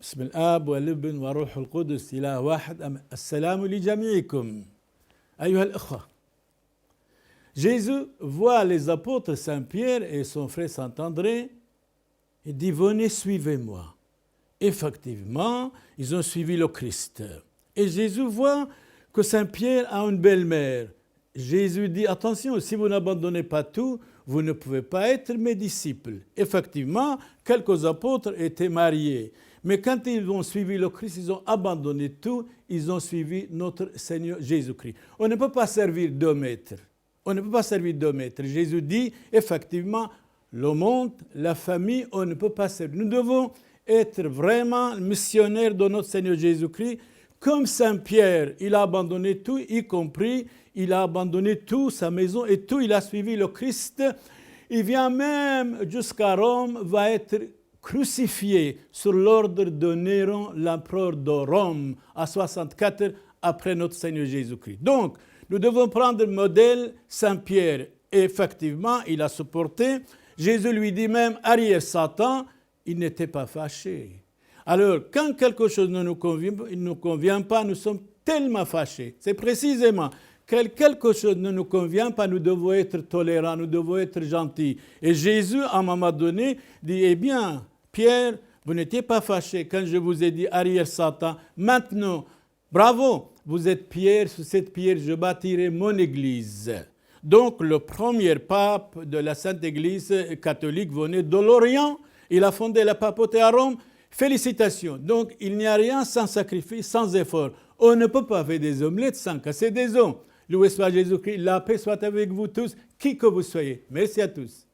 بسم الآب والابن وروح القدس إله واحد السلام لجميعكم أيها الأخوة. Jésus voit les apôtres Saint-Pierre et son frère Saint-André et dit « Venez, suivez-moi ». Effectivement, ils ont suivi le Christ. Et Jésus voit que Saint-Pierre a une belle-mère. Jésus dit « Attention, si vous n'abandonnez pas tout, vous ne pouvez pas être mes disciples ». Effectivement, quelques apôtres étaient mariés. Mais quand ils ont suivi le Christ, ils ont abandonné tout, ils ont suivi notre Seigneur Jésus-Christ. On ne peut pas servir 2 maîtres. On ne peut pas servir 2 maîtres. Jésus dit, effectivement, le monde, la famille, on ne peut pas servir. Nous devons être vraiment missionnaires de notre Seigneur Jésus-Christ. Comme Saint-Pierre, il a abandonné tout, y compris, il a abandonné tout, sa maison et tout, il a suivi le Christ. Il vient même jusqu'à Rome, va être crucifié sur l'ordre de Néron, l'empereur de Rome, à 64 après notre Seigneur Jésus-Christ. Donc, nous devons prendre le modèle Saint-Pierre. Et effectivement, il a supporté. Jésus lui dit même, arrière Satan, il n'était pas fâché. Alors, quand quelque chose ne nous convient pas, nous sommes tellement fâchés. C'est précisément quand quelque chose ne nous convient pas, nous devons être tolérants, nous devons être gentils. Et Jésus, à un moment donné, dit, eh bien, Pierre, vous n'étiez pas fâché quand je vous ai dit, arrière Satan. Maintenant, bravo, vous êtes Pierre, sur cette pierre, je bâtirai mon église. Donc, le premier pape de la Sainte Église catholique venait de l'Orient. Il a fondé la papauté à Rome. Félicitations. Donc, il n'y a rien sans sacrifice, sans effort. On ne peut pas faire des omelettes sans casser des os. Loué soit Jésus-Christ, la paix soit avec vous tous, qui que vous soyez. Merci à tous.